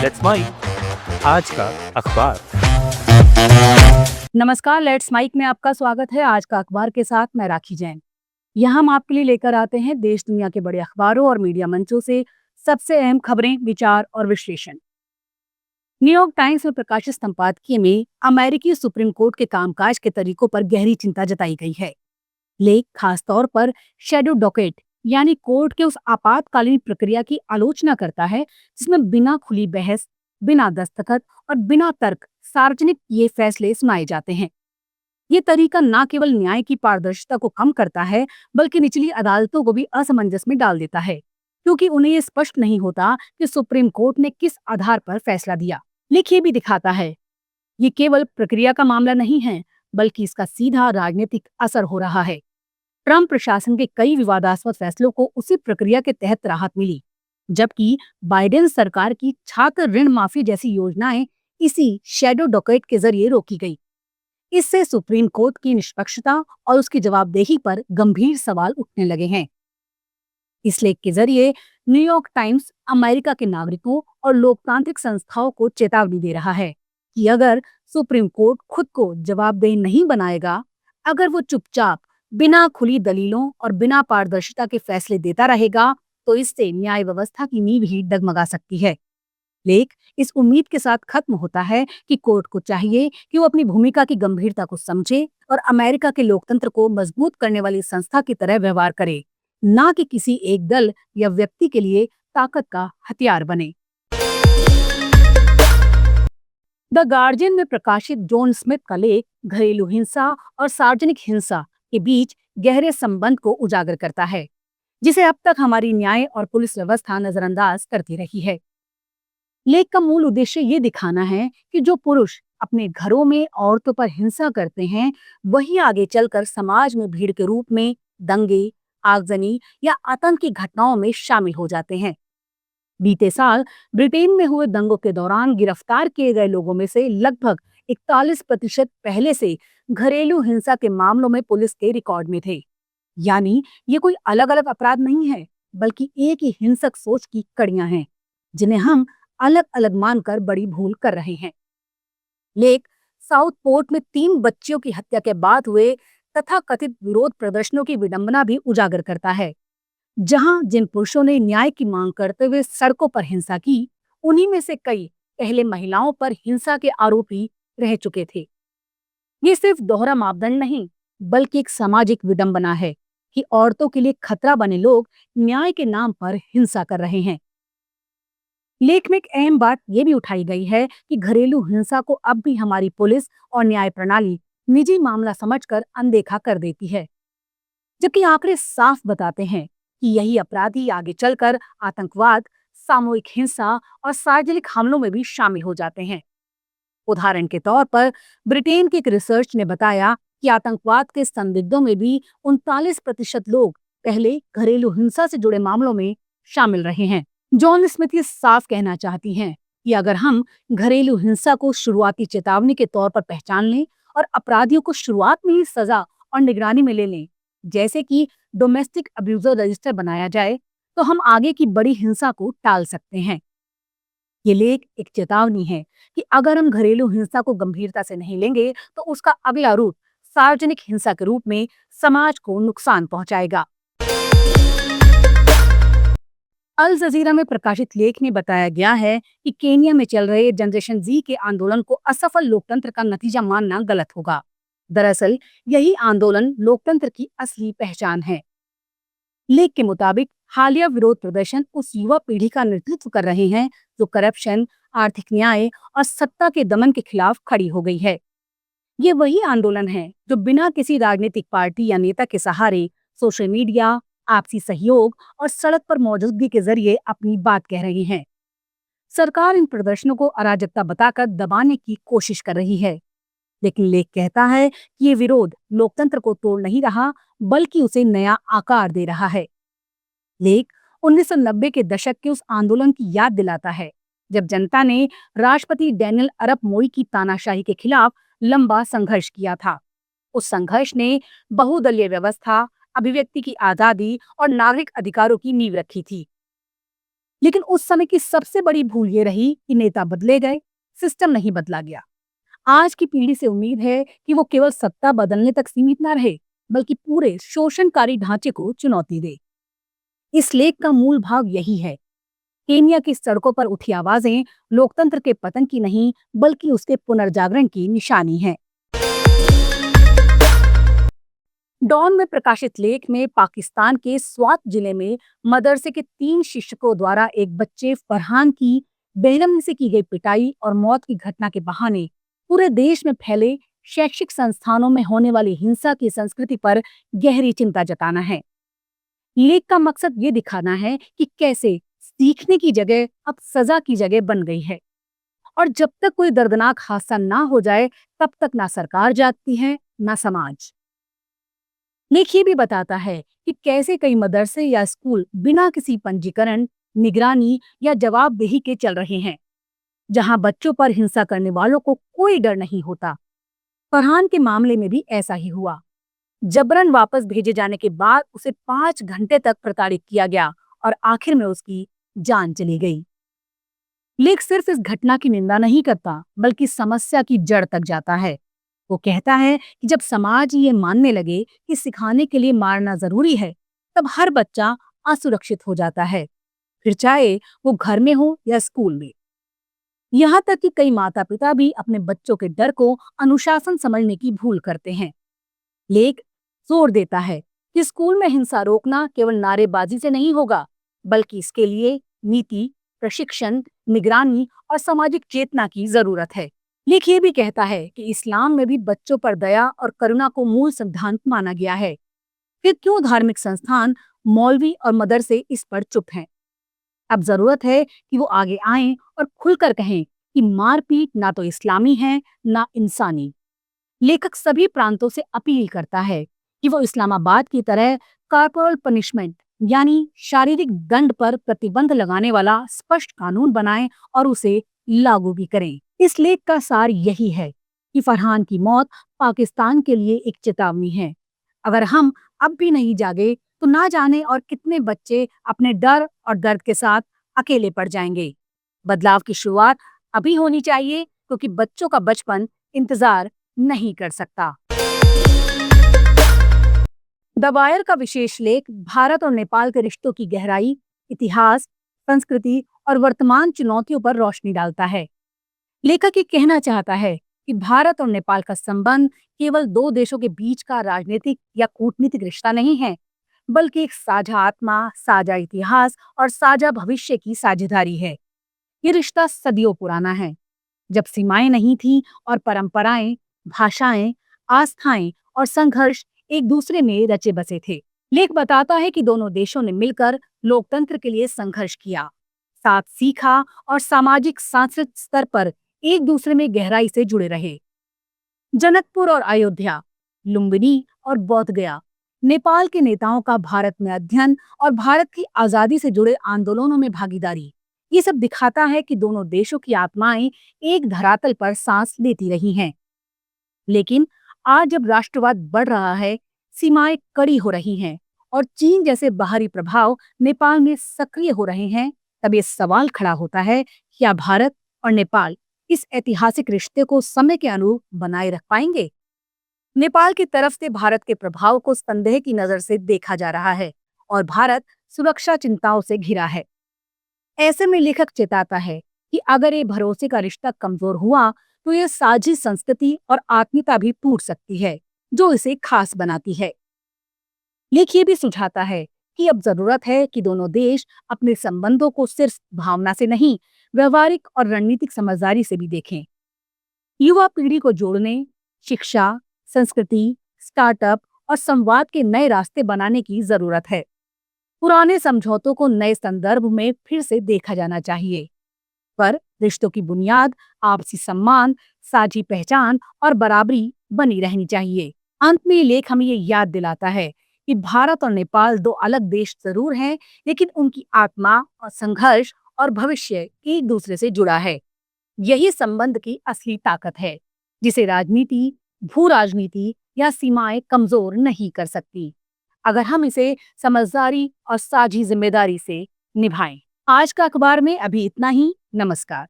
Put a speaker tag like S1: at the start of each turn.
S1: Let's mic आज का अखबार।
S2: नमस्कार, लेट्स माइक में आपका स्वागत है। आज का अखबार के साथ मैं राखी जैन। यहाँ हम आपके लिए लेकर आते हैं देश दुनिया के बड़े अखबारों और मीडिया मंचों से सबसे अहम खबरें, विचार और विश्लेषण। न्यूयॉर्क टाइम्स में प्रकाशित संपादकीय में अमेरिकी सुप्रीम कोर्ट के कामकाज के तरीकों पर गहरी चिंता जताई गई है। लेख खासतौर पर शैडो डॉकेट यानी कोर्ट के उस आपातकालीन प्रक्रिया की आलोचना करता है जिसमें बिना खुली बहस, बिना दस्तखत और बिना तर्क सार्वजनिक ये फैसले सुनाए जाते हैं। ये तरीका न केवल न्याय की पारदर्शिता को कम करता है, बल्कि निचली अदालतों को भी असमंजस में डाल देता है, क्योंकि उन्हें ये स्पष्ट नहीं होता कि सुप्रीम कोर्ट ने किस आधार पर फैसला दिया। लेख ये भी दिखाता है ये केवल प्रक्रिया का मामला नहीं है, बल्कि इसका सीधा राजनीतिक असर हो रहा है। ट्रंप प्रशासन के कई विवादास्पद फैसलों को उसी प्रक्रिया के तहत राहत मिली, जबकि बाइडेन सरकार की छात्र ऋण माफी जैसी योजनाएं इसी शैडो डॉकेट के जरिए रोकी गई। इससे सुप्रीम कोर्ट की निष्पक्षता और उसकी जवाबदेही पर गंभीर सवाल उठने लगे हैं। इस लेख के जरिए न्यूयॉर्क टाइम्स अमेरिका के नागरिकों और लोकतांत्रिक संस्थाओं को चेतावनी दे रहा है कि अगर सुप्रीम कोर्ट खुद को जवाबदेह नहीं बनाएगा, अगर वो चुपचाप बिना खुली दलीलों और बिना पारदर्शिता के फैसले देता रहेगा, तो इससे न्याय व्यवस्था की नींव ही डगमगा सकती है। लेख इस उम्मीद के साथ खत्म होता है कि कोर्ट को चाहिए कि वो अपनी भूमिका की गंभीरता को समझे और अमेरिका के लोकतंत्र को मजबूत करने वाली संस्था की तरह व्यवहार करे, ना कि किसी एक दल या व्यक्ति के लिए ताकत का हथियार बने। द गार्जियन में प्रकाशित जॉन स्मिथ का लेख घरेलू हिंसा और सार्वजनिक हिंसा के बीच गहरे संबंध को उजागर करता है, जिसे अब तक हमारी न्याय और पुलिस व्यवस्था नजरअंदाज करती रही है। लेख का मूल उद्देश्य ये दिखाना है कि जो पुरुष अपने घरों में औरतों पर हिंसा करते हैं, वही आगे चलकर समाज में भीड़ के रूप में दंगे, आगजनी या आतंकी घटनाओं में शामिल हो जाते हैं। बीते साल ब्रिटेन में हुए दंगों के दौरान गिरफ्तार किए गए लोगों में से लगभग 41% पहले से घरेलू हिंसा के मामलों में पुलिस के रिकॉर्ड में थे। यानी ये कोई अलग अलग अपराध नहीं है, बल्कि एक ही हिंसक सोच की कड़ियां हैं, जिन्हें हम अलग अलग मानकर बड़ी भूल कर रहे हैं। लेख साउथ पोर्ट में 3 बच्चियों की हत्या के बाद हुए तथाकथित विरोध प्रदर्शनों की विडंबना भी उजागर करता है, जहां जिन पुरुषों ने न्याय की मांग करते हुए सड़कों पर हिंसा की, उन्हीं में से कई पहले महिलाओं पर हिंसा के आरोपी रह चुके थे। ये सिर्फ दोहरा मापदंड नहीं, बल्कि एक सामाजिक विडंबना है कि औरतों के लिए खतरा बने लोग न्याय के नाम पर हिंसा कर रहे हैं। लेख में एक अहम बात यह भी उठाई गई है कि घरेलू हिंसा को अब भी हमारी पुलिस और न्याय प्रणाली निजी मामला समझकर अनदेखा कर देती है, जबकि आंकड़े साफ बताते हैं कि यही अपराधी आगे चलकर आतंकवाद, सामूहिक हिंसा और सार्वजनिक हमलों में भी शामिल हो जाते हैं। उदाहरण के तौर पर ब्रिटेन की एक रिसर्च ने बताया कि आतंकवाद के संदिग्धों में भी 39% लोग पहले घरेलू हिंसा से जुड़े मामलों में शामिल रहे हैं। जॉन स्मिथ ये साफ कहना चाहती हैं कि अगर हम घरेलू हिंसा को शुरुआती चेतावनी के तौर पर पहचान लें और अपराधियों को शुरुआत में ही सजा और निगरानी में ले लें, जैसे कि डोमेस्टिक अब्यूजर रजिस्टर बनाया जाए, तो हम आगे की बड़ी हिंसा को टाल सकते हैं। ये लेख एक चेतावनी है कि अगर हम घरेलू हिंसा को गंभीरता से नहीं लेंगे, तो उसका अगला रूप सार्वजनिक हिंसा के रूप में समाज को नुकसान पहुंचाएगा। अल जजीरा में प्रकाशित लेख में बताया गया है कि केनिया में चल रहे जनरेशन जी के आंदोलन को असफल लोकतंत्र का नतीजा मानना गलत होगा। दरअसल यही आंदोलन लोकतंत्र की असली पहचान है। लेख के मुताबिक हालिया विरोध प्रदर्शन उस युवा पीढ़ी का नेतृत्व कर रहे हैं जो करप्शन, आर्थिक न्याय और सत्ता के दमन के खिलाफ खड़ी हो गई है। ये वही आंदोलन है जो बिना किसी राजनीतिक पार्टी या नेता के सहारे सोशल मीडिया, आपसी सहयोग और सड़क पर मौजूदगी के जरिए अपनी बात कह रही है। सरकार इन प्रदर्शनों को अराजकता बताकर दबाने की कोशिश कर रही है, लेकिन लेख कहता है कि ये विरोध लोकतंत्र को तोड़ नहीं रहा, बल्कि उसे नया आकार दे रहा है। लेख 1990 के दशक के उस आंदोलन की याद दिलाता है जब जनता ने राष्ट्रपति डैनियल अरप मोई की तानाशाही के खिलाफ लंबा संघर्ष किया था। उस संघर्ष ने बहुदलीय व्यवस्था, अभिव्यक्ति की आजादी और नागरिक अधिकारों की नींव रखी थी। लेकिन उस समय की सबसे बड़ी भूल ये रही कि नेता बदले गए, सिस्टम नहीं बदला गया। आज की पीढ़ी से उम्मीद है कि वो केवल सत्ता बदलने तक सीमित ना रहे, बल्कि पूरे शोषणकारी ढांचे को चुनौती दे। इस लेख का मूल भाव यही है। केनिया की सड़कों पर उठी आवाजें लोकतंत्र के पतन की नहीं, बल्कि उसके पुनर्जागरण की निशानी है। डॉन में प्रकाशित लेख में पाकिस्तान के स्वात जिले में मदरसे के 3 शिक्षकों द्वारा एक बच्चे फरहान की बेरहमी से की गई पिटाई और मौत की घटना के बहाने पूरे देश में फैले शैक्षिक संस्थानों में होने वाली हिंसा की संस्कृति पर गहरी चिंता जताना है। लेख का मकसद ये दिखाना है कि कैसे सीखने की जगह अब सजा की जगह बन गई है, और जब तक कोई दर्दनाक हादसा ना हो जाए, तब तक ना सरकार जागती है, ना समाज। लेख ये भी बताता है कि कैसे कई मदरसे या स्कूल बिना किसी पंजीकरण, निगरानी या जवाबदेही के चल रहे हैं, जहां बच्चों पर हिंसा करने वालों को कोई डर नहीं होता। फरहान के मामले में भी ऐसा ही हुआ। जबरन वापस भेजे जाने के बाद उसे 5 घंटे तक प्रताड़ित किया गया और आखिर में उसकी जान चली गई। लेख सिर्फ इस घटना की निंदा नहीं करता, बल्कि समस्या की जड़ तक जाता है। वो कहता है कि जब समाज ये मानने लगे कि सिखाने के लिए मारना जरूरी है, तब हर बच्चा असुरक्षित हो जाता है, फिर चाहे वो घर में हो या स्कूल में। यहाँ तक कि कई माता पिता भी अपने बच्चों के डर को अनुशासन समझने की भूल करते हैं। लेख जोर देता है कि स्कूल में हिंसा रोकना केवल नारेबाजी से नहीं होगा, बल्कि इसके लिए नीति, प्रशिक्षण, निगरानी और सामाजिक चेतना की जरूरत है। लेख ये भी कहता है कि इस्लाम में भी बच्चों पर दया और करुणा को मूल सिद्धांत माना गया है। फिर क्यों धार्मिक संस्थान, मौलवी और मदरसे इस पर चुप हैं? अब जरूरत है कि वो आगे आएं और खुलकर कहें कि मारपीट ना तो इस्लामी है, ना इंसानी। लेखक सभी प्रांतों से अपील करता है कि वो इस्लामाबाद की तरह कॉर्पोरल पनिशमेंट यानी शारीरिक दंड पर प्रतिबंध लगाने वाला स्पष्ट कानून बनाएं और उसे लागू भी करें। इस लेख का सार यही है कि फरहान की मौत पाकिस्तान के लिए एक चेतावनी है। अगर हम अब भी नहीं जागे, तो ना जाने और कितने बच्चे अपने डर और दर्द के साथ अकेले पड़ जाएंगे। बदलाव की शुरुआत अभी होनी चाहिए, क्योंकि बच्चों का बचपन इंतजार नहीं कर सकता। द वायर का विशेष लेख भारत और नेपाल के रिश्तों की गहराई, इतिहास, संस्कृति और वर्तमान चुनौतियों पर रोशनी डालता है। लेखक ये कहना चाहता है कि भारत और नेपाल का संबंध केवल 2 देशों के बीच का राजनीतिक या कूटनीतिक रिश्ता नहीं है, बल्कि एक साझा आत्मा, साझा इतिहास और साझा भविष्य की साझेदारी है। ये रिश्ता सदियों पुराना है, जब सीमाएं नहीं थीं और परंपराएं, भाषाएं, आस्थाएं और संघर्ष एक दूसरे में रचे बसे थे। लेख बताता है कि दोनों देशों ने मिलकर लोकतंत्र के लिए संघर्ष किया, साथ सीखा और सामाजिक सांस्कृतिक स्तर पर एक दूसरे में गहराई से जुड़े रहे। जनकपुर और अयोध्या, लुम्बिनी और बोधगया, नेपाल के नेताओं का भारत में अध्ययन और भारत की आजादी से जुड़े आंदोलनों में भागीदारी, ये सब दिखाता है कि दोनों देशों की आत्माएं एक धरातल पर सांस लेती रही हैं। लेकिन आज जब राष्ट्रवाद बढ़ रहा है, सीमाएं कड़ी हो रही हैं और चीन जैसे बाहरी प्रभाव नेपाल में सक्रिय हो रहे हैं, तब ये सवाल खड़ा होता है, क्या भारत और नेपाल इस ऐतिहासिक रिश्ते को समय के अनुरूप बनाए रख पाएंगे? नेपाल की तरफ से भारत के प्रभाव को संदेह की नजर से देखा जा रहा है और भारत सुरक्षा चिंताओं से घिरा है। ऐसे में लेखक चेताता है कि अगर ये भरोसे का रिश्ता कमजोर हुआ, तो ये साझी संस्कृति और आत्मीयता भी टूट सकती है, जो इसे खास बनाती है। लेख ये भी सुझाता है कि अब जरूरत है कि दोनों देश अपने संबंधों को सिर्फ भावना से नहीं, व्यवहारिक और रणनीतिक समझदारी से भी देखें। युवा पीढ़ी को जोड़ने, शिक्षा, संस्कृति, स्टार्टअप और संवाद के नए रास्ते बनाने की जरूरत है। पुराने समझौतों को नए संदर्भ में फिर से देखा जाना चाहिए, पर रिश्तों की बुनियाद आपसी सम्मान, साझी पहचान और बराबरी बनी रहनी चाहिए। अंत में ये लेख हमें ये याद दिलाता है कि भारत और नेपाल 2 अलग देश जरूर हैं, लेकिन उनकी आत्मा और संघर्ष और भविष्य एक दूसरे से जुड़ा है। यही संबंध की असली ताकत है, जिसे राजनीति, भू राजनीति या सीमाएं कमजोर नहीं कर सकती, अगर हम इसे समझदारी और साझी जिम्मेदारी से निभाएं। आज का अखबार में अभी इतना ही। नमस्कार।